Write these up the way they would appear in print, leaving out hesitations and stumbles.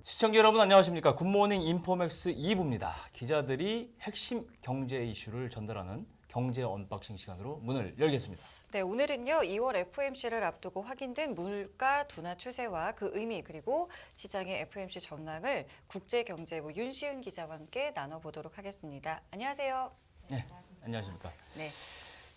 시청자 여러분 안녕하십니까. 굿모닝 인포맥스 2부입니다. 기자들이 핵심 경제 이슈를 전달하는 경제 언박싱 시간으로 문을 열겠습니다. 네, 오늘은요 2월 FOMC를 앞두고 확인된 물가 둔화 추세와 그 의미 그리고 시장의 FOMC 전망을 국제경제부 윤시윤 기자와 함께 나눠보도록 하겠습니다. 안녕하세요. 네, 안녕하십니까. 네.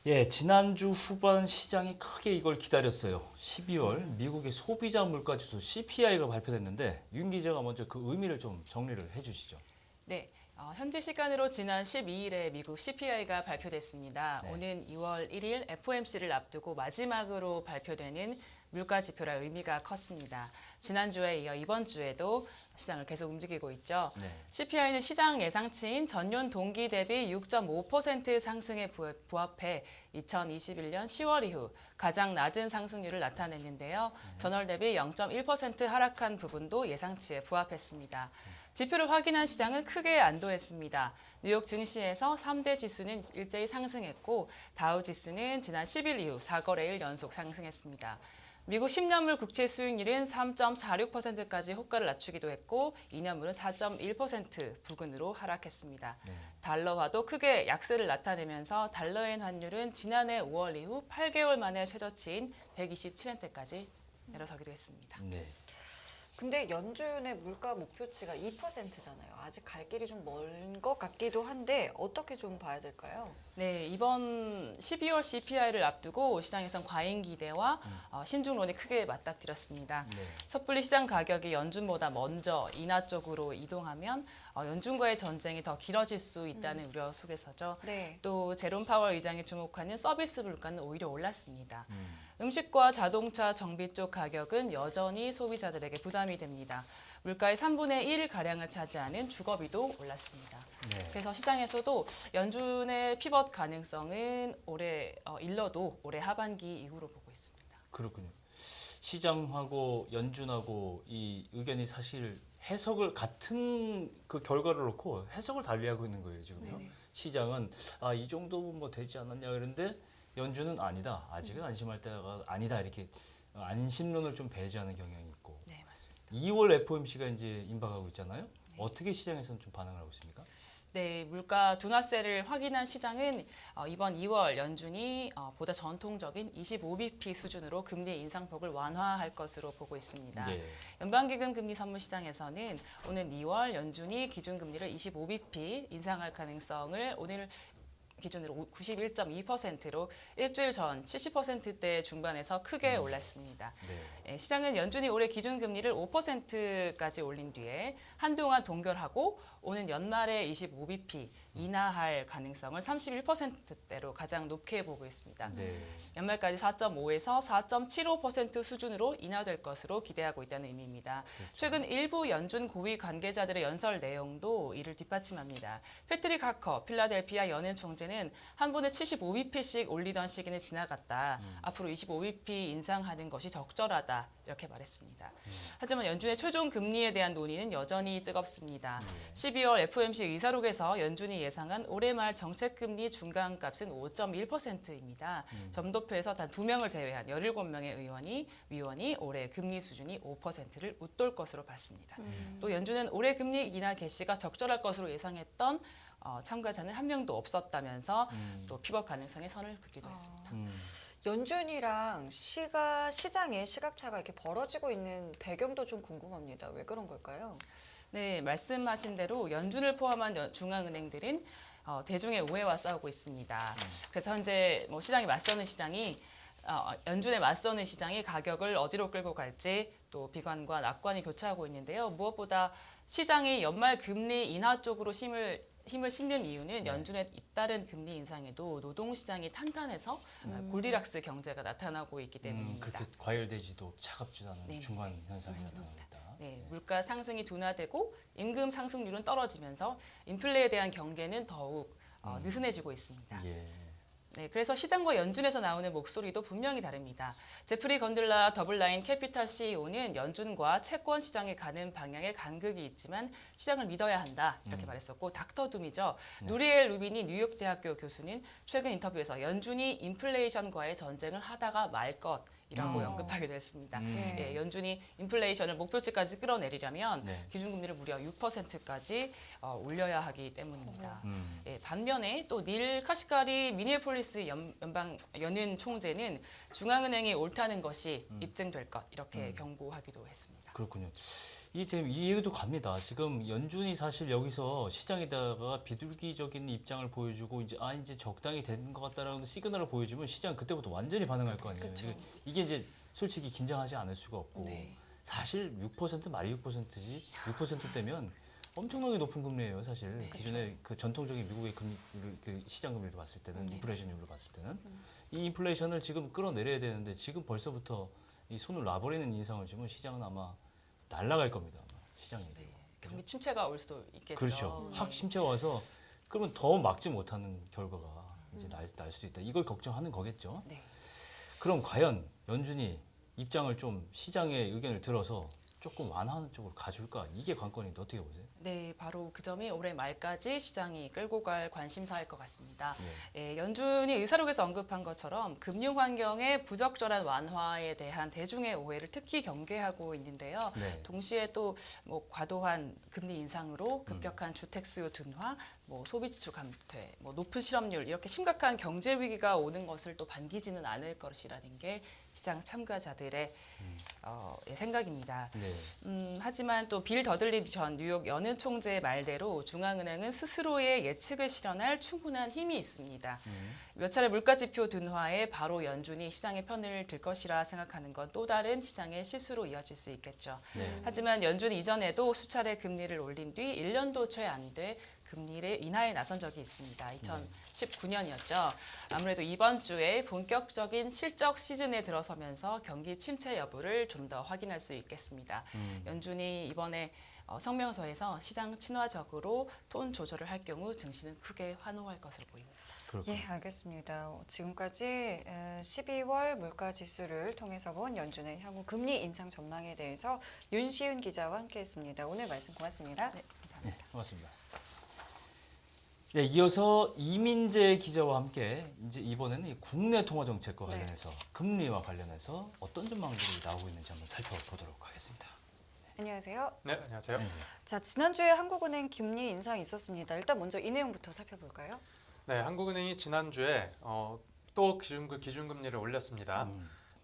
예, 지난주 후반 시장이 크게 이걸 기다렸어요. 12월 미국의 소비자 물가 지수 CPI가 발표됐는데 윤 기자가 먼저 그 의미를 좀 정리를 해주시죠. 네, 현재 시간으로 지난 12일에 미국 CPI가 발표됐습니다. 네. 오는 2월 1일 FOMC를 앞두고 마지막으로 발표되는 물가 지표라 의미가 컸습니다. 지난주에 이어 이번 주에도 시장을 계속 움직이고 있죠. 네. CPI는 시장 예상치인 전년 동기 대비 6.5% 상승에 부합해 2021년 10월 이후 가장 낮은 상승률을 나타냈는데요. 전월 대비 0.1% 하락한 부분도 예상치에 부합했습니다. 지표를 확인한 시장은 크게 안도했습니다. 뉴욕 증시에서 3대 지수는 일제히 상승했고 다우 지수는 지난 10일 이후 4거래일 연속 상승했습니다. 미국 10년물 국채 수익률은 3.46%까지 호가를 낮추기도 했고 2년물은 4.1% 부근으로 하락했습니다. 네. 달러화도 크게 약세를 나타내면서 달러엔 환율은 지난해 5월 이후 8개월 만에 최저치인 127엔대까지 내려서기도 했습니다. 네. 근데 연준의 물가 목표치가 2%잖아요. 아직 갈 길이 좀 먼 것 같기도 한데 어떻게 좀 봐야 될까요? 네, 이번 12월 CPI를 앞두고 시장에선 과잉 기대와 신중론이 크게 맞닥뜨렸습니다. 네. 섣불리 시장 가격이 연준보다 먼저 인하 쪽으로 이동하면 연준과의 전쟁이 더 길어질 수 있다는 우려 속에서죠. 네. 또 제롬 파월 의장이 주목하는 서비스 물가는 오히려 올랐습니다. 음식과 자동차, 정비 쪽 가격은 여전히 소비자들에게 부담이 됩니다. 물가의 3분의 1가량을 차지하는 주거비도 올랐습니다. 네. 그래서 시장에서도 연준의 피벗 가능성은 일러도 올해 하반기 이후로 보고 있습니다. 그렇군요. 시장하고 연준하고 이 의견이 사실 해석을 같은 그 결과를 놓고 해석을 달리하고 있는 거예요 지금요. 네네. 시장은 이 정도면 뭐 되지 않았냐 그런데 연준은 아니다. 아직은 안심할 때가 아니다. 이렇게 안심론을 좀 배제하는 경향이 있고. 네, 맞습니다. 2월 FOMC가 이제 임박하고 있잖아요. 어떻게 시장에서는 좀 반응을 하고 있습니까? 네, 물가 둔화세를 확인한 시장은 이번 2월 연준이 보다 전통적인 25bp 수준으로 금리 인상폭을 완화할 것으로 보고 있습니다. 네. 연방기금 금리 선물 시장에서는 오는 2월 연준이 기준금리를 25bp 인상할 가능성을 오늘 기준으로 91.2%로 일주일 전 70%대 중반에서 크게 올랐습니다. 네. 시장은 연준이 올해 기준금리를 5%까지 올린 뒤에 한동안 동결하고 오는 연말에 25bp 인하할 가능성을 31%대로 가장 높게 보고 있습니다. 네. 연말까지 4.5에서 4.75% 수준으로 인하될 것으로 기대하고 있다는 의미입니다. 그렇죠. 최근 일부 연준 고위 관계자들의 연설 내용도 이를 뒷받침합니다. 패트릭 하커 필라델피아 연은 총재는 한 번에 75bp씩 올리던 시기는 지나갔다. 앞으로 25bp 인상하는 것이 적절하다. 이렇게 말했습니다. 하지만 연준의 최종 금리에 대한 논의는 여전히 뜨겁습니다. 12월 FOMC 의사록에서 연준이 예상한 올해 말 정책금리 중간값은 5.1%입니다. 점도표에서 단 2명을 제외한 17명의 위원이 올해 금리 수준이 5%를 웃돌 것으로 봤습니다. 또 연준은 올해 금리 인하 개시가 적절할 것으로 예상했던 참가자는 한 명도 없었다면서 또 피벗 가능성에 선을 긋기도 했습니다. 연준이랑 시장의 시각차가 이렇게 벌어지고 있는 배경도 좀 궁금합니다. 왜 그런 걸까요? 네, 말씀하신 대로 연준을 포함한 중앙은행들은 대중의 우회와 싸우고 있습니다. 그래서 현재 시장이 맞서는 시장이 연준에 맞서는 시장이 가격을 어디로 끌고 갈지 또 비관과 낙관이 교차하고 있는데요. 무엇보다 시장이 연말 금리 인하 쪽으로 힘을 싣는 이유는 연준의 잇따른 금리 인상에도 노동시장이 탄탄해서 골디락스 경제가 나타나고 있기 때문입니다. 그렇게 과열되지도 차갑지도 않은 네, 중간 현상이 맞습니다. 나타나고 있다. 네, 물가 상승이 둔화되고 임금 상승률은 떨어지면서 인플레에 대한 경계는 더욱 느슨해지고 있습니다. 예. 네, 그래서 시장과 연준에서 나오는 목소리도 분명히 다릅니다. 제프리 건들라 더블라인 캐피탈 CEO는 연준과 채권 시장에 가는 방향에 간극이 있지만 시장을 믿어야 한다 이렇게 말했었고 닥터 둠이죠. 누리엘 루비니 뉴욕대학교 교수는 최근 인터뷰에서 연준이 인플레이션과의 전쟁을 하다가 말 것 이라고 언급하기도 했습니다. 네. 연준이 인플레이션을 목표치까지 끌어내리려면 네. 기준금리를 무려 6%까지 올려야 하기 때문입니다. 반면에 또 닐 카시카리 미니애폴리스 연은 총재는 중앙은행이 옳다는 것이 입증될 것 이렇게 경고하기도 했습니다. 그렇군요. 이 지금 이 얘기도 갑니다. 지금 연준이 사실 여기서 시장에다가 비둘기적인 입장을 보여주고 이제 적당히 된 것 같다라는 시그널을 보여주면 시장 그때부터 완전히 반응할 거 아니에요. 그쵸. 이게 이제 솔직히 긴장하지 않을 수가 없고 네. 사실 6% 말이 6%지 6%대면 엄청나게 높은 금리예요. 사실 기존의 그 전통적인 미국의 금리 그 시장 금리를 봤을 때는 인플레이션율로 봤을 때는 이 인플레이션을 지금 끌어내려야 되는데 지금 벌써부터 이 손을 놔버리는 인상을 주면 시장은 아마 날아갈 겁니다. 아마 시장이. 경기 침체가 올 수도 있겠죠. 그렇죠. 확 침체가 와서 그러면 더 막지 못하는 결과가 이제 날 수 있다. 이걸 걱정하는 거겠죠. 네. 그럼 과연 연준이 입장을 좀 시장의 의견을 들어서 조금 완화하는 쪽으로 가줄까? 이게 관건인데 어떻게 보세요? 네, 바로 그 점이 올해 말까지 시장이 끌고 갈 관심사일 것 같습니다. 연준이 의사록에서 언급한 것처럼 금융 환경의 부적절한 완화에 대한 대중의 오해를 특히 경계하고 있는데요. 네. 동시에 또 뭐 과도한 금리 인상으로 급격한 주택 수요 둔화, 뭐 소비 지출 감퇴, 뭐 높은 실업률 이렇게 심각한 경제 위기가 오는 것을 또 반기지는 않을 것이라는 게 시장 참가자들의 생각입니다. 네. 하지만 또 빌 더들리 전 뉴욕 연은 총재의 말대로 중앙은행은 스스로의 예측을 실현할 충분한 힘이 있습니다. 몇 차례 물가지표 둔화에 바로 연준이 시장의 편을 들 것이라 생각하는 건 또 다른 시장의 실수로 이어질 수 있겠죠. 네. 하지만 연준이 이전에도 수차례 금리를 올린 뒤 1년도 채 안 돼 금리를 인하에 나선 적이 있습니다. 2019년이었죠. 아무래도 이번 주에 본격적인 실적 시즌에 들어서면서 경기 침체 여부를 좀 더 확인할 수 있겠습니다. 연준이 이번에 성명서에서 시장 친화적으로 톤 조절을 할 경우 증시는 크게 환호할 것으로 보입니다. 그렇군요. 예, 알겠습니다. 지금까지 12월 물가 지수를 통해서 본 연준의 향후 금리 인상 전망에 대해서 윤시윤 기자와 함께했습니다. 오늘 말씀 고맙습니다. 네, 감사합니다. 네, 고맙습니다. 네, 이어서 이민재 기자와 함께 이제 이번에는 이 국내 통화 정책과 네. 관련해서 금리와 관련해서 어떤 전망들이 나오고 있는지 한번 살펴보도록 하겠습니다. 안녕하세요. 네, 안녕하세요. 자, 지난주에 한국은행 금리 인상이 있었습니다. 일단 먼저 이 내용부터 살펴볼까요? 네, 한국은행이 지난주에 또 기준금리를 올렸습니다.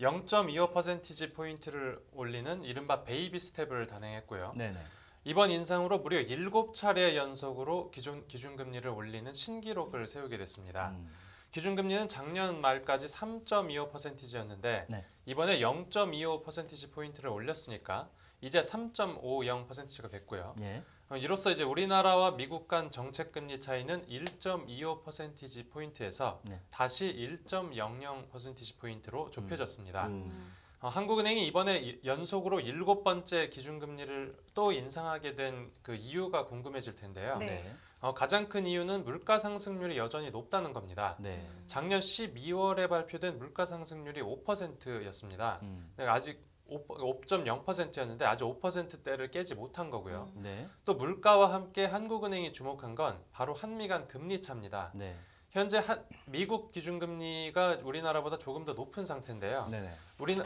0.25% 포인트를 올리는 이른바 베이비 스텝을 단행했고요. 네네. 이번 인상으로 무려 7차례 연속으로 기준금리를 올리는 신기록을 세우게 됐습니다. 기준금리는 작년 말까지 3.25%였는데 네. 이번에 0.25% 포인트를 올렸으니까 이제 3.50%가 됐고요. 예. 이로써 이제 우리나라와 미국 간 정책 금리 차이는 1.25% 포인트에서 네. 다시 1.00% 포인트로 좁혀졌습니다. 음. 한국은행이 이번에 연속으로 7번째 기준금리를 또 인상하게 된 그 이유가 궁금해질 텐데요. 네. 네. 가장 큰 이유는 물가 상승률이 여전히 높다는 겁니다. 네. 작년 12월에 발표된 물가 상승률이 5%였습니다. 아직 5.0%였는데 아직 5%대를 깨지 못한 거고요. 네. 또 물가와 함께 한국은행이 주목한 건 바로 한미 간 금리 차입니다. 네. 현재 미국 기준금리가 우리나라보다 조금 더 높은 상태인데요. 네네.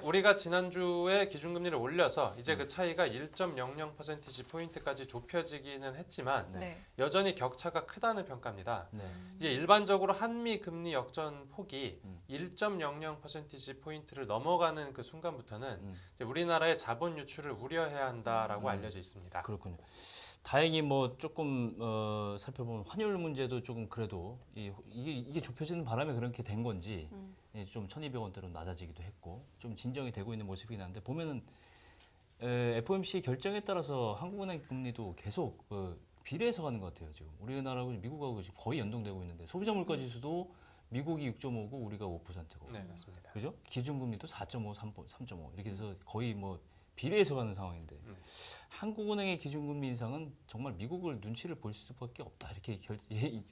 우리가 지난주에 기준금리를 올려서 이제 그 차이가 1.00%포인트까지 좁혀지기는 했지만 네. 여전히 격차가 크다는 평가입니다. 네. 이제 일반적으로 한미 금리 역전 폭이 1.00%포인트를 넘어가는 그 순간부터는 이제 우리나라의 자본 유출을 우려해야 한다라고 알려져 있습니다. 그렇군요. 다행히 뭐 조금 살펴보면 환율 문제도 조금 그래도 이게 좁혀지는 바람에 그렇게 된 건지 좀 1,200원대로 낮아지기도 했고 좀 진정이 되고 있는 모습이긴 한데 보면은 FOMC 결정에 따라서 한국은행 금리도 계속 비례해서 가는 것 같아요. 지금 우리나라하고 미국하고 지금 거의 연동되고 있는데 소비자 물가 지수도 미국이 6.5고 우리가 5%고 네, 맞습니다. 그죠? 기준금리도 4.5, 3.5 이렇게 해서 거의 뭐 비례해서 가는 상황인데 한국은행의 기준금리 인상은 정말 미국을 눈치를 볼 수밖에 없다 이렇게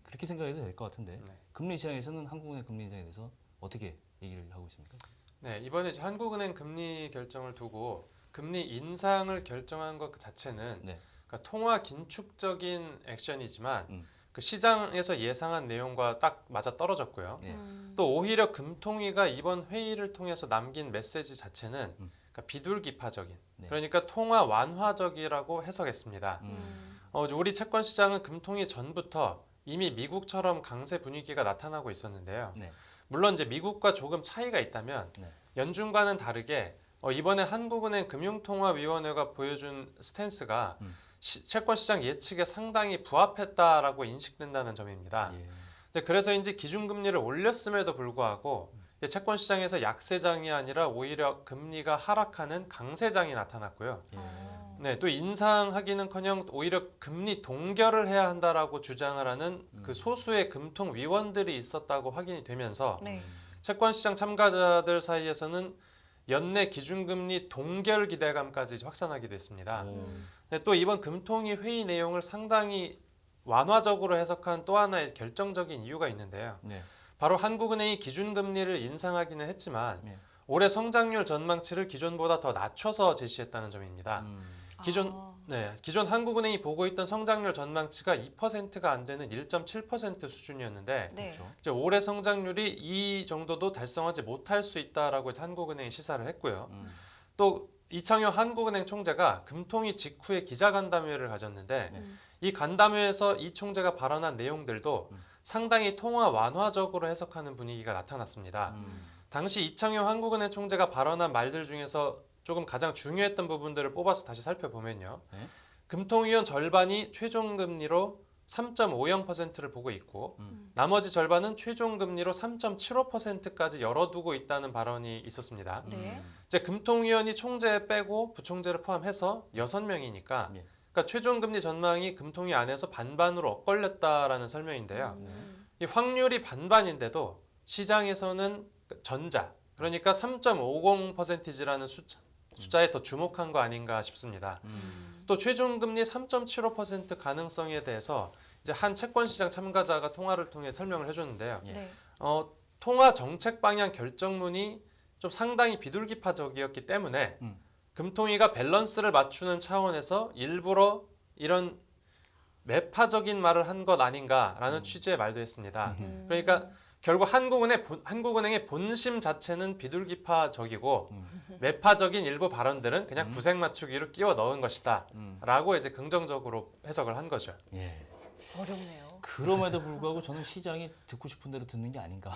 그렇게 생각해도 될 것 같은데 네. 금리 시장에서는 한국은행 금리 인상에 대해서 어떻게 얘기를 하고 있습니까? 네, 이번에 이제 한국은행 금리 결정을 두고 금리 인상을 결정한 것 자체는 네. 그러니까 통화 긴축적인 액션이지만 그 시장에서 예상한 내용과 딱 맞아 떨어졌고요. 네. 또 오히려 금통위가 이번 회의를 통해서 남긴 메시지 자체는 그러니까 비둘기파적인, 네. 그러니까 통화 완화적이라고 해석했습니다. 음. 우리 채권 시장은 금통위 전부터 이미 미국처럼 강세 분위기가 나타나고 있었는데요. 네. 물론 이제 미국과 조금 차이가 있다면 네. 연준과는 다르게 이번에 한국은행 금융통화위원회가 보여준 스탠스가 채권 시장 예측에 상당히 부합했다라고 인식된다는 점입니다. 예. 그래서인지 기준금리를 올렸음에도 불구하고 채권 시장에서 약세장이 아니라 오히려 금리가 하락하는 강세장이 나타났고요. 예. 네, 또 인상하기는커녕 오히려 금리 동결을 해야 한다라고 주장을 하는 그 소수의 금통 위원들이 있었다고 확인이 되면서 네. 채권 시장 참가자들 사이에서는 연내 기준금리 동결 기대감까지 확산하게 됐습니다. 네, 또 이번 금통위 회의 내용을 상당히 완화적으로 해석한 또 하나의 결정적인 이유가 있는데요. 네. 바로 한국은행이 기준금리를 인상하기는 했지만 네. 올해 성장률 전망치를 기존보다 더 낮춰서 제시했다는 점입니다. 기존 아. 기존 한국은행이 보고 있던 성장률 전망치가 2%가 안 되는 1.7% 수준이었는데 네. 그렇죠. 이제 올해 성장률이 이 정도도 달성하지 못할 수 있다라고 한국은행이 시사를 했고요. 또 이창용 한국은행 총재가 금통위 직후에 기자간담회를 가졌는데 이 간담회에서 이 총재가 발언한 내용들도 상당히 통화 완화적으로 해석하는 분위기가 나타났습니다. 당시 이창용 한국은행 총재가 발언한 말들 중에서 조금 가장 중요했던 부분들을 뽑아서 다시 살펴보면요. 네. 금통위원 절반이 최종금리로 3.50%를 보고 있고 나머지 절반은 최종금리로 3.75%까지 열어두고 있다는 발언이 있었습니다. 네. 이제 금통위원이 총재 빼고 부총재를 포함해서 6명이니까 예. 그러니까 최종금리 전망이 금통위 안에서 반반으로 엇걸렸다라는 설명인데요. 이 확률이 반반인데도 시장에서는 전자 그러니까 3.50%라는 숫자에 더 주목한 거 아닌가 싶습니다. 또 최종금리 3.75% 가능성에 대해서 이제 한 채권시장 참가자가 통화를 통해 설명을 해줬는데요. 예. 네. 통화 정책 방향 결정문이 좀 상당히 비둘기파적이었기 때문에 금통위가 밸런스를 맞추는 차원에서 일부러 이런 매파적인 말을 한 것 아닌가라는 취지의 말도 했습니다. 그러니까 결국 한국은행의 본심 자체는 비둘기파적이고 매파적인 일부 발언들은 그냥 구색 맞추기로 끼워 넣은 것이다라고 이제 긍정적으로 해석을 한 거죠. 예. 어렵네요. 그럼에도 불구하고 저는 시장이 듣고 싶은 대로 듣는 게 아닌가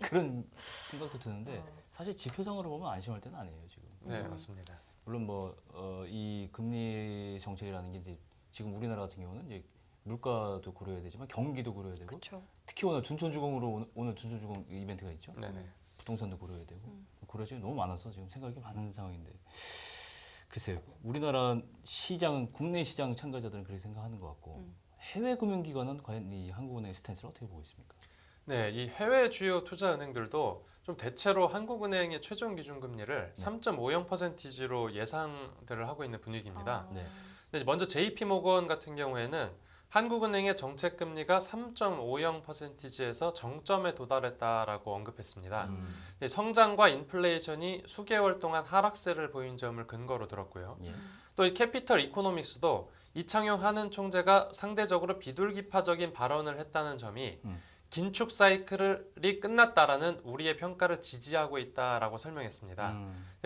그런 생각도 드는데 사실 지표상으로 보면 안심할 때는 아니에요 지금. 네, 맞습니다. 물론 이 금리 정책이라는 게 이제 지금 우리나라 같은 경우는 이제 물가도 고려해야 되지만 경기도 고려해야 되고 그렇죠. 특히 오늘 둔촌주공으로 오늘 둔촌주공 이벤트가 있죠. 네네. 부동산도 고려해야 되고 고려할 점이 너무 많아서 지금 생각이 많은 상황인데 글쎄요 우리나라 시장은 국내 시장 참가자들은 그렇게 생각하는 것 같고 해외 금융기관은 과연 이 한국은행의 스탠스를 어떻게 보고 있습니까? 네, 이 해외 주요 투자은행들도 좀 대체로 한국은행의 최종 기준금리를 3.50%로 예상들을 하고 있는 분위기입니다. 네. 근데 먼저 JP모건 같은 경우에는 한국은행의 정책 금리가 3.50%에서 정점에 도달했다라고 언급했습니다. 근데 성장과 인플레이션이 수개월 동안 하락세를 보인 점을 근거로 들었고요. 예. 또 이 캐피털 이코노믹스도 이창용 한은 총재가 상대적으로 비둘기파적인 발언을 했다는 점이 긴축 사이클이 끝났다라는 우리의 평가를 지지하고 있다라고 설명했습니다.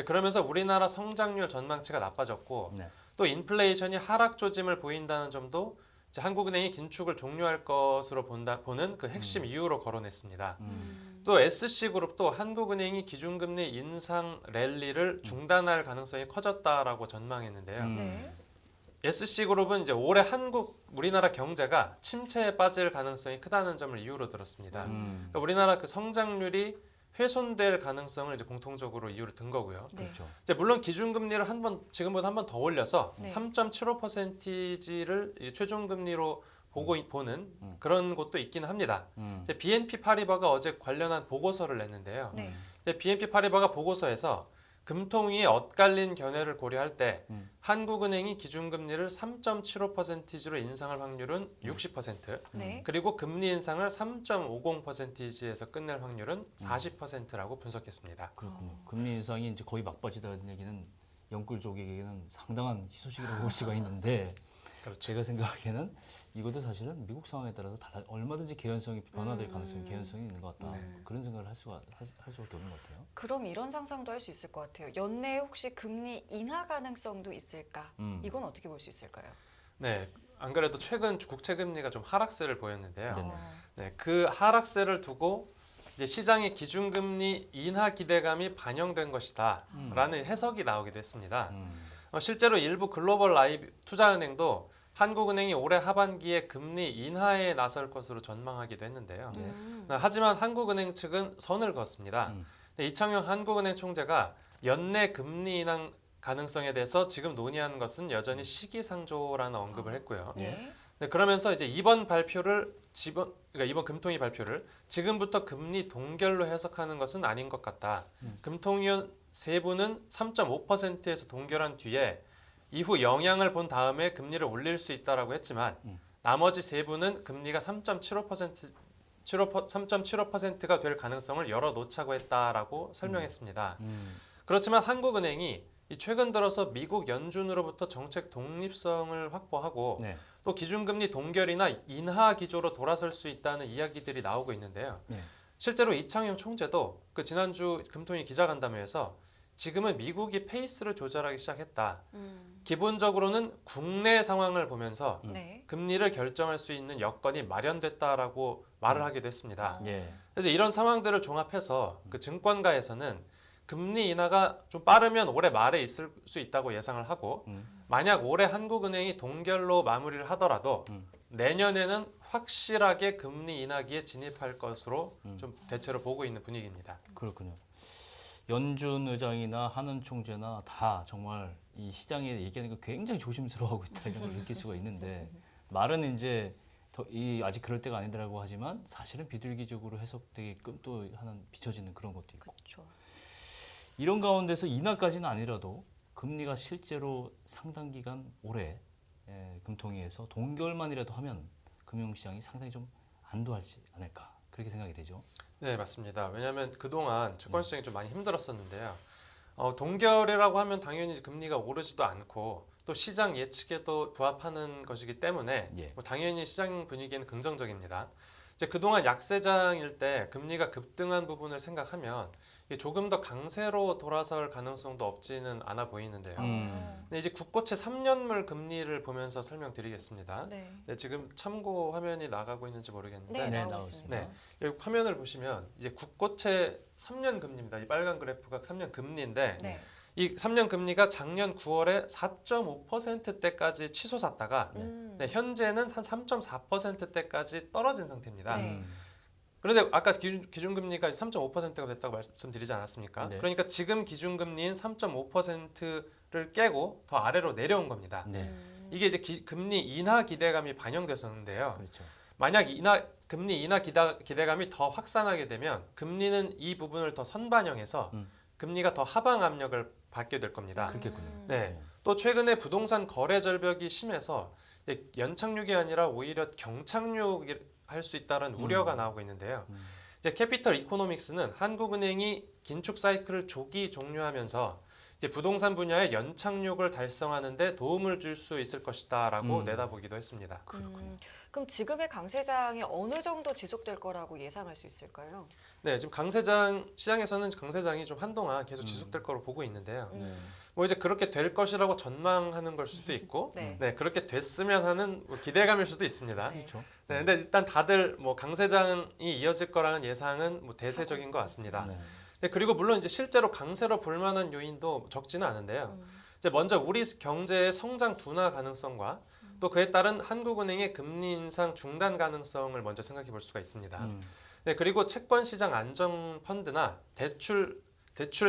그러면서 우리나라 성장률 전망치가 나빠졌고 네. 또 인플레이션이 하락 조짐을 보인다는 점도 이제 한국은행이 긴축을 종료할 것으로 보는 그 핵심 이유로 거론했습니다. 또 SC그룹도 한국은행이 기준금리 인상 랠리를 중단할 가능성이 커졌다라고 전망했는데요. 네. SC그룹은 이제 올해 우리나라 경제가 침체에 빠질 가능성이 크다는 점을 이유로 들었습니다. 그러니까 우리나라 그 성장률이 훼손될 가능성을 이제 공통적으로 이유로 든 거고요. 네. 그렇죠. 이제 물론 기준금리를 지금보다 한 번 더 올려서 네. 3.75%를 최종금리로 보는 그런 곳도 있긴 합니다. 이제 BNP 파리바가 어제 관련한 보고서를 냈는데요. 네. 근데 BNP 파리바가 보고서에서 금통위의 엇갈린 견해를 고려할 때 한국은행이 기준금리를 3.75%로 인상할 확률은 60%, 네. 그리고 금리 인상을 3.50%에서 끝낼 확률은 40%라고 분석했습니다. 그렇군요. 금리 인상이 이제 거의 막바지다는 얘기는 영끌 쪽에게는 상당한 희소식이라고 볼 수가 있는데 그렇죠. 제가 생각하기에는 이것도 사실은 미국 상황에 따라서 얼마든지 개연성이 변화될 가능성이 개연성이 있는 것 같다. 그런 생각을 할 수밖에 없는 것 같아요. 그럼 이런 상상도 할 수 있을 것 같아요. 연내에 혹시 금리 인하 가능성도 있을까? 이건 어떻게 볼 수 있을까요? 네, 안 그래도 최근 국채 금리가 좀 하락세를 보였는데요. 네네. 네, 그 하락세를 두고 이제 시장의 기준금리 인하 기대감이 반영된 것이다라는 해석이 나오기도 했습니다. 실제로 일부 글로벌 라이브 투자은행도 한국은행이 올해 하반기에 금리 인하에 나설 것으로 전망하기도 했는데요. 하지만 한국은행 측은 선을 그었습니다. 이창용 한국은행 총재가 연내 금리 인하 가능성에 대해서 지금 논의하는 것은 여전히 시기상조라는 언급을 했고요. 네. 네, 그러면서 이제 이번 발표를 그러니까 이번 금통위 발표를 지금부터 금리 동결로 해석하는 것은 아닌 것 같다. 금통위원 세부는 3.5%에서 동결한 뒤에 이후 영향을 본 다음에 금리를 올릴 수 있다라고 했지만 나머지 세부는 금리가 3.75%가 될 가능성을 열어놓자고 했다라고 설명했습니다. 그렇지만 한국은행이 이 최근 들어서 미국 연준으로부터 정책 독립성을 확보하고 네. 또 기준금리 동결이나 인하 기조로 돌아설 수 있다는 이야기들이 나오고 있는데요. 네. 실제로 이창용 총재도 그 지난주 금통위 기자간담회에서 지금은 미국이 페이스를 조절하기 시작했다. 기본적으로는 국내 상황을 보면서 네. 금리를 결정할 수 있는 여건이 마련됐다라고 말을 하기도 했습니다. 예. 그래서 이런 상황들을 종합해서 그 증권가에서는 금리 인하가 좀 빠르면 올해 말에 있을 수 있다고 예상을 하고 만약 올해 한국은행이 동결로 마무리를 하더라도 내년에는 확실하게 금리 인하기에 진입할 것으로 좀 대체로 보고 있는 분위기입니다. 그렇군요. 연준 의장이나 한은 총재나 다 정말 이 시장에 얘기하는 거 굉장히 조심스러워하고 있다 이런 걸 느낄 수가 있는데 말은 이제 아직 그럴 때가 아니더라고 하지만 사실은 비둘기적으로 해석되게끔 또 하는 비춰지는 그런 것도 있고 그렇죠. 이런 가운데서 인하까지는 아니라도 금리가 실제로 상당 기간 올해 금통위에서 동결만이라도 하면 금융시장이 상당히 좀 안도하지 않을까 그렇게 생각이 되죠. 네, 맞습니다. 왜냐하면 그동안 채권 시장이 좀 많이 힘들었었는데요. 동결이라고 하면 당연히 금리가 오르지도 않고 또 시장 예측에도 부합하는 것이기 때문에 예. 당연히 시장 분위기는 긍정적입니다. 이제 그동안 약세장일 때 금리가 급등한 부분을 생각하면 이게 조금 더 강세로 돌아설 가능성도 없지는 않아 보이는데요. 근데 이제 국고채 3년물 금리를 보면서 설명드리겠습니다. 네. 네, 지금 참고 화면이 나가고 있는지 모르겠는데 네, 네, 나오고 나오고 있습니다. 네. 여기 화면을 보시면 이제 국고채 3년 금리입니다. 이 빨간 그래프가 3년 금리인데 네. 이 3년 금리가 작년 9월에 4.5%대까지 치솟았다가 네, 현재는 한 3.4%대까지 떨어진 상태입니다. 네. 그런데 아까 기준금리가 3.5%가 됐다고 말씀드리지 않았습니까? 네. 그러니까 지금 기준금리인 3.5%를 깨고 더 아래로 내려온 겁니다. 네, 이게 이제 금리 인하 기대감이 반영됐었는데요. 그렇죠. 만약 금리 인하 기대감이 더 확산하게 되면 금리는 이 부분을 더 선반영해서 금리가 더 하방 압력을 받게 될 겁니다. 그렇겠군요. 네. 또 최근에 부동산 거래 절벽이 심해서 연착륙이 아니라 오히려 경착륙할 수 있다는 우려가 나오고 있는데요. 이제 캐피털 이코노믹스는 한국은행이 긴축 사이클을 조기 종료하면서 이제 부동산 분야의 연착륙을 달성하는데 도움을 줄 수 있을 것이다라고 내다보기도 했습니다. 그렇군요. 그럼 지금의 강세장이 어느 정도 지속될 거라고 예상할 수 있을까요? 네, 지금 시장에서는 강세장이 좀 한동안 계속 지속될 거로 보고 있는데요. 뭐 이제 그렇게 될 것이라고 전망하는 걸 수도 있고, 네. 네, 그렇게 됐으면 하는 뭐 기대감일 수도 있습니다. 네. 그렇죠. 네, 근데 일단 다들 뭐 강세장이 이어질 거라는 예상은 뭐 대세적인 것 같습니다. 네. 네, 그리고 물론 이제 실제로 강세로 볼 만한 요인도 적지는 않은데요. 이제 먼저 우리 경제의 성장 둔화 가능성과 또 그에 따른 한국은행의 금리 인상 중단 가능성을 먼저 생각해 볼 수가 있습니다. 네, 그리고 채권 시장 안정 펀드나 대출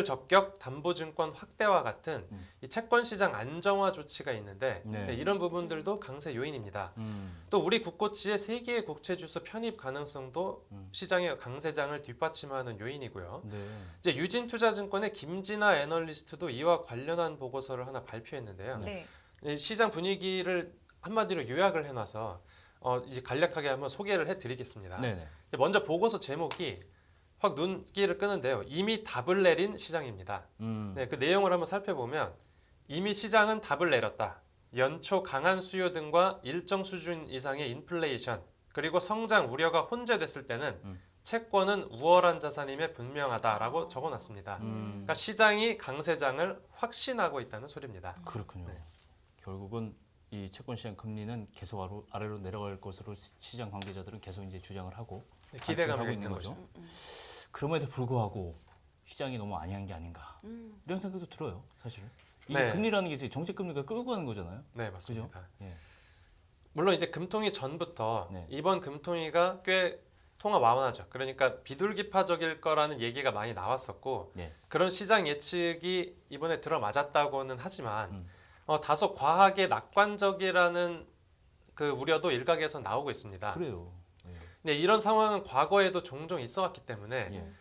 적격 담보증권 확대와 같은 이 채권 시장 안정화 조치가 있는데 네. 네, 이런 부분들도 강세 요인입니다. 또 우리 국고치의 세계의 국채주수 편입 가능성도 시장의 강세장을 뒷받침하는 요인이고요. 네. 이제 유진투자증권의 김진아 애널리스트도 이와 관련한 보고서를 하나 발표했는데요. 네. 이 시장 분위기를 한마디로 요약을 해놔서 이제 간략하게 한번 소개를 해드리겠습니다. 네. 네. 먼저 보고서 제목이 확 눈길을 끄는데요. 이미 답을 내린 시장입니다. 네, 그 내용을 한번 살펴보면 이미 시장은 답을 내렸다. 연초 강한 수요 등과 일정 수준 이상의 인플레이션 그리고 성장 우려가 혼재됐을 때는 채권은 우월한 자산임에 분명하다라고 적어놨습니다. 그러니까 시장이 강세장을 확신하고 있다는 소리입니다. 그렇군요. 결국은 이 채권 시장 금리는 계속 아래로 내려갈 것으로 시장 관계자들은 계속 이제 주장을 하고 기대감이 하고 있는 거죠. 그럼에도 불구하고 시장이 너무 안이한 게 아닌가 이런 생각도 들어요, 사실은. 이 네. 금리라는 게 이제 정책 금리가 끌고 가는 거잖아요. 네, 맞습니다. 예. 물론 이제 금통위 전부터 네. 이번 금통위가 꽤 통화 완화죠. 그러니까 비둘기파적일 거라는 얘기가 많이 나왔었고 네. 그런 시장 예측이 이번에 들어맞았다고는 하지만 다소 과하게 낙관적이라는 그 우려도 일각에서 나오고 있습니다. 그래요. 예. 근데 이런 상황은 과거에도 종종 있어왔기 때문에 예.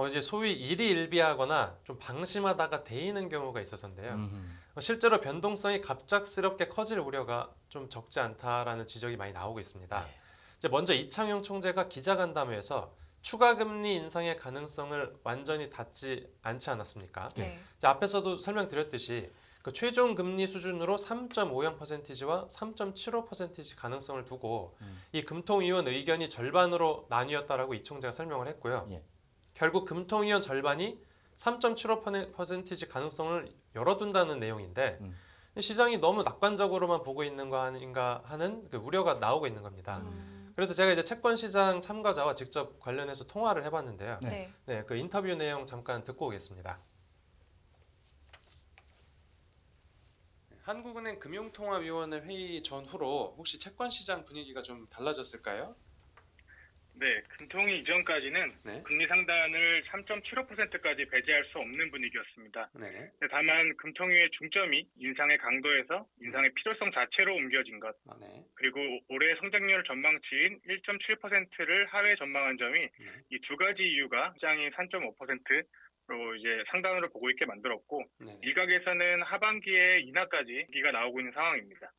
이제 소위 일희일비하거나 좀 방심하다가 데이는 경우가 있어서인데요. 음흠. 실제로 변동성이 갑작스럽게 커질 우려가 좀 적지 않다라는 지적이 많이 나오고 있습니다. 네. 이제 먼저 이창용 총재가 기자간담회에서 추가 금리 인상의 가능성을 완전히 닫지 않지 않았습니까? 네. 이제 앞에서도 설명드렸듯이 그 최종 금리 수준으로 3.50%와 3.75% 가능성을 두고 이 금통위원 의견이 절반으로 나뉘었다라고 이 총재가 설명을 했고요. 예. 결국 금통위원 절반이 3.75% 가능성을 열어둔다는 내용인데 시장이 너무 낙관적으로만 보고 있는 거 아닌가 하는 그 우려가 나오고 있는 겁니다. 그래서 제가 이제 채권 시장 참가자와 직접 관련해서 통화를 해봤는데요. 네. 네, 그 인터뷰 내용 잠깐 듣고 오겠습니다. 한국은행 금융통화위원회 회의 전후로 혹시 채권 시장 분위기가 좀 달라졌을까요? 네, 금통위 이전까지는 네. 금리 상단을 3.75%까지 배제할 수 없는 분위기였습니다. 네. 네, 다만 금통위의 중점이 인상의 강도에서 인상의 필요성 자체로 옮겨진 것, 네. 그리고 올해 성장률 전망치인 1.7%를 하회 전망한 점이 이 두 가지 이유가 시장이 3.5%로 이제 상단으로 보고 있게 만들었고, 네. 일각에서는 하반기에 인하까지 얘기가 나오고 있는 상황입니다.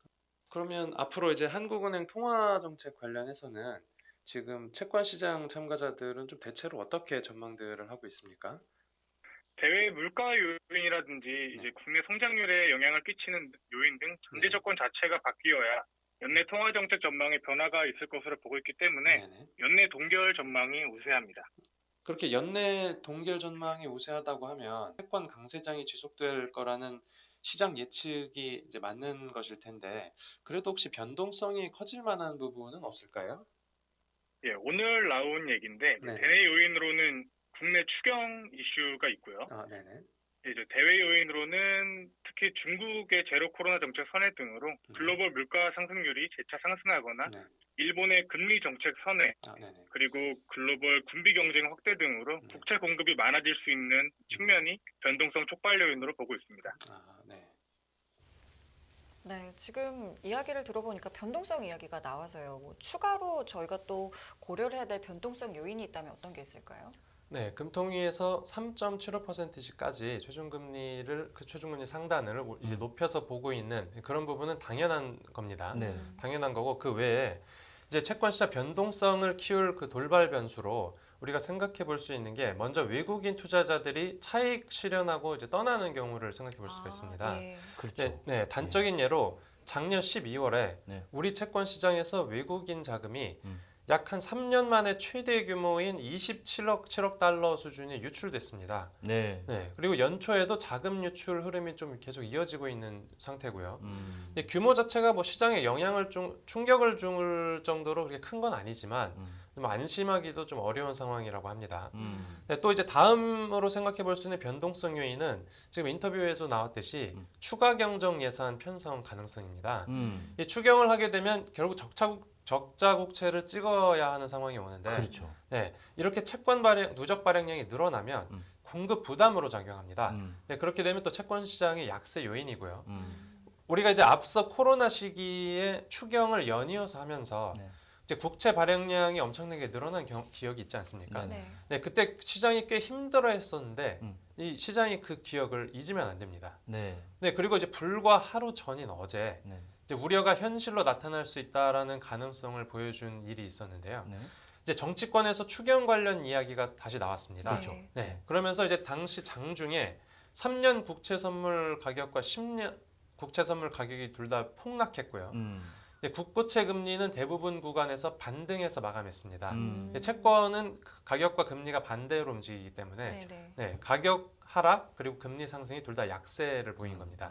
그러면 앞으로 이제 한국은행 통화 정책 관련해서는 지금 채권 시장 참가자들은 좀 대체로 어떻게 전망들을 하고 있습니까? 대외 물가 요인이라든지 이제 국내 성장률에 영향을 끼치는 요인 등 전제 조건 자체가 바뀌어야 연내 통화 정책 전망에 변화가 있을 것으로 보고 있기 때문에 네네. 연내 동결 전망이 우세합니다. 그렇게 연내 동결 전망이 우세하다고 하면 채권 강세장이 지속될 거라는 시장 예측이 이제 맞는 것일 텐데 그래도 혹시 변동성이 커질 만한 부분은 없을까요? 예, 오늘 나온 얘기인데 네네. 대외 요인으로는 국내 추경 이슈가 있고요. 아, 네네. 이제 대외 요인으로는 특히 중국의 제로 코로나 정책 선회 등으로 글로벌 물가 상승률이 재차 상승하거나 네. 일본의 금리 정책 선회 아, 네네. 그리고 글로벌 군비 경쟁 확대 등으로 국채 공급이 많아질 수 있는 측면이 변동성 촉발 요인으로 보고 있습니다. 아, 네. 네, 지금 이야기를 들어보니까 변동성 이야기가 나와서요. 뭐 추가로 저희가 또 고려를 해야 될 변동성 요인이 있다면 어떤 게 있을까요? 네, 금통위에서 3.75%까지 최종금리 상단을 이제 높여서 보고 있는 그런 부분은 당연한 겁니다. 네. 당연한 거고 그 외에 이제 채권 시장 변동성을 키울 그 돌발 변수로 우리가 생각해 볼 수 있는 게 먼저 외국인 투자자들이 차익 실현하고 이제 떠나는 경우를 생각해 볼 수가 있습니다. 예. 그렇죠. 네, 단적인 예로 작년 12월에 네. 우리 채권 시장에서 외국인 자금이 약 한 3년 만에 최대 규모인 27억 달러 수준이 유출됐습니다. 네. 네, 그리고 연초에도 자금 유출 흐름이 좀 계속 이어지고 있는 상태고요. 근데 규모 자체가 뭐 시장에 충격을 줄 정도로 그렇게 큰 건 아니지만 좀 안심하기도 좀 어려운 상황이라고 합니다. 네, 또 이제 다음으로 생각해 볼 수 있는 변동성 요인은 지금 인터뷰에서 나왔듯이 추가 경정 예산 편성 가능성입니다. 이 추경을 하게 되면 결국 적자 국채를 찍어야 하는 상황이 오는데 그렇죠. 네, 이렇게 누적 발행량이 늘어나면 공급 부담으로 작용합니다. 네, 그렇게 되면 또 채권 시장의 약세 요인이고요. 우리가 이제 앞서 코로나 시기에 추경을 연이어서 하면서 네. 이제 국채 발행량이 엄청나게 늘어난 기억이 있지 않습니까? 네. 네. 네, 그때 시장이 꽤 힘들어했었는데 이 시장이 그 기억을 잊으면 안 됩니다. 네. 네, 그리고 이제 불과 하루 전인 어제 네. 이제 우려가 현실로 나타날 수 있다라는 가능성을 보여준 일이 있었는데요. 네. 이제 정치권에서 추경 관련 이야기가 다시 나왔습니다. 그렇죠. 네. 네, 그러면서 이제 당시 장중에 3년 국채 선물 가격과 10년 국채 선물 가격이 둘 다 폭락했고요. 국고채 금리는 대부분 구간에서 반등해서 마감했습니다. 채권은 가격과 금리가 반대로 움직이기 때문에 네네. 가격 하락 그리고 금리 상승이 둘 다 약세를 보인 겁니다.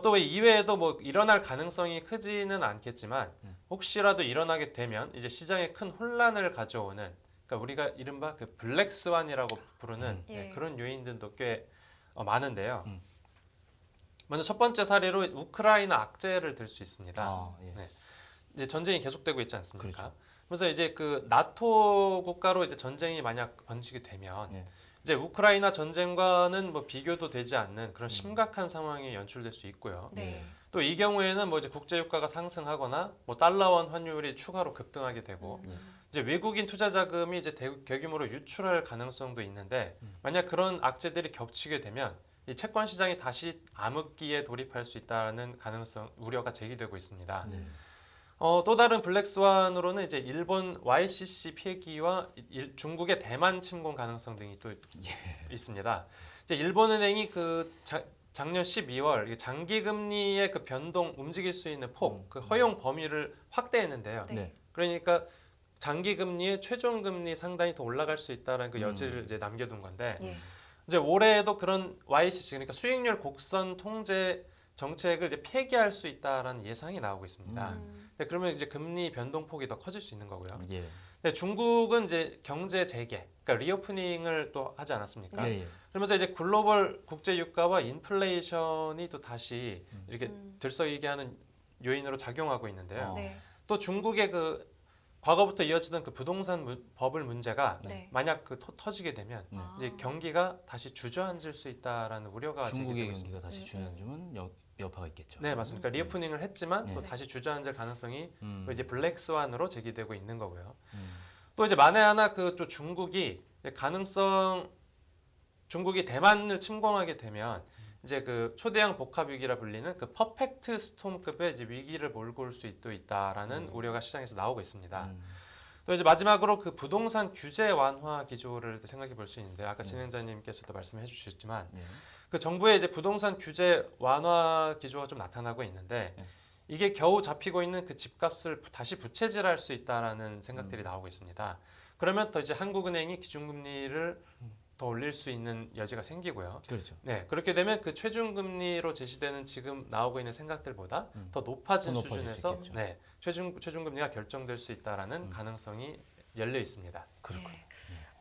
또 이외에도 뭐 일어날 가능성이 크지는 않겠지만 혹시라도 일어나게 되면 이제 시장에 큰 혼란을 가져오는 그러니까 우리가 이른바 그 블랙스완이라고 부르는 예. 그런 요인들도 꽤 많은데요. 먼저 첫 번째 사례로 우크라이나 악재를 들 수 있습니다. 아, 예. 네. 이제 전쟁이 계속되고 있지 않습니까? 그렇죠. 그래서 이제 그 나토 국가로 이제 전쟁이 만약 번지게 되면 예. 이제 우크라이나 전쟁과는 뭐 비교도 되지 않는 그런 심각한 상황이 연출될 수 있고요. 네. 또 이 경우에는 뭐 이제 국제 유가가 상승하거나 뭐 달러원 환율이 추가로 급등하게 되고 이제 외국인 투자 자금이 이제 대규모로 유출할 가능성도 있는데 만약 그런 악재들이 겹치게 되면 이 채권 시장이 다시 암흑기에 돌입할 수 있다는 가능성 우려가 제기되고 있습니다. 네. 또 다른 블랙스완으로는 이제 일본 YCC 폐기와 중국의 대만 침공 가능성 등이 또 있습니다. 이제 일본은행이 그 작년 12월 장기 금리의 그 변동 움직일 수 있는 폭, 그 허용 범위를 확대했는데요. 네. 그러니까 장기 금리의 최종 금리 상당히 더 올라갈 수 있다는 그 여지를 이제 남겨둔 건데 예. 이제 올해에도 그런 YCC 그러니까 수익률 곡선 통제 정책을 이제 폐기할 수 있다라는 예상이 나오고 있습니다. 근데 그러면 이제 금리 변동폭이 더 커질 수 있는 거고요. 예. 근데 중국은 이제 경제 재개, 그러니까 리오프닝을 또 하지 않았습니까? 예. 예. 그러면서 이제 글로벌 국제 유가와 인플레이션이 또 다시 이렇게 들썩이게 하는 요인으로 작용하고 있는데요. 네. 또 중국의 그 과거부터 이어지던 그 부동산 버블 문제가 네. 만약 그 터지게 되면 아. 이제 경기가 다시 주저앉을 수 있다라는 우려가 중국의 제기되고 경기가 있습니다. 다시 주저앉으면 여파가 있겠죠. 네, 맞습니다. 그러니까 리오프닝을 했지만 네. 또 다시 주저앉을 가능성이 음. 또 이제 블랙스완으로 제기되고 있는 거고요. 또 이제 만에 하나 그 또 중국이 중국이 대만을 침공하게 되면 이제 그 초대형 복합 위기라 불리는 그 퍼펙트 스톰급의 이제 위기를 몰고 올 수 있다라는 우려가 시장에서 나오고 있습니다. 또 이제 마지막으로 그 부동산 규제 완화 기조를 생각해 볼 수 있는데 아까 진행자님께서도 말씀해 주셨지만 네. 그 정부의 이제 부동산 규제 완화 기조가 좀 나타나고 있는데 이게 겨우 잡히고 있는 그 집값을 다시 부채질할 수 있다라는 생각들이 나오고 있습니다. 그러면 더 이제 한국은행이 기준금리를 더 올릴 수 있는 여지가 생기고요. 그렇죠. 네, 그렇게 되면 그 최중금리로 제시되는 지금 나오고 있는 생각들보다 더 높아진 더 높아질 수 수준에서 있겠죠. 네, 최중금리가 결정될 수 있다라는 가능성이 열려 있습니다. 예.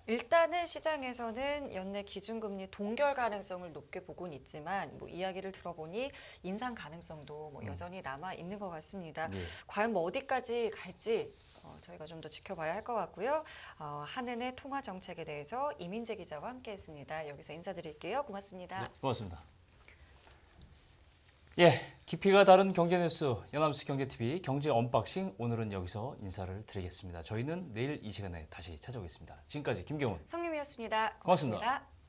일단은 시장에서는 연내 기준금리 동결 가능성을 높게 보고는 있지만 뭐 이야기를 들어보니 인상 가능성도 뭐 여전히 남아 있는 것 같습니다. 예. 과연 뭐 어디까지 갈지 저희가 좀 더 지켜봐야 할 것 같고요. 한은의 통화 정책에 대해서 이민재 기자와 함께했습니다. 여기서 인사드릴게요. 고맙습니다. 고맙습니다. 예, 깊이가 다른 경제 뉴스 연합뉴스 경제TV 경제 언박싱 오늘은 여기서 인사를 드리겠습니다. 저희는 내일 이 시간에 다시 찾아오겠습니다. 지금까지 김경훈 성님이었습니다. 고맙습니다. 고맙습니다.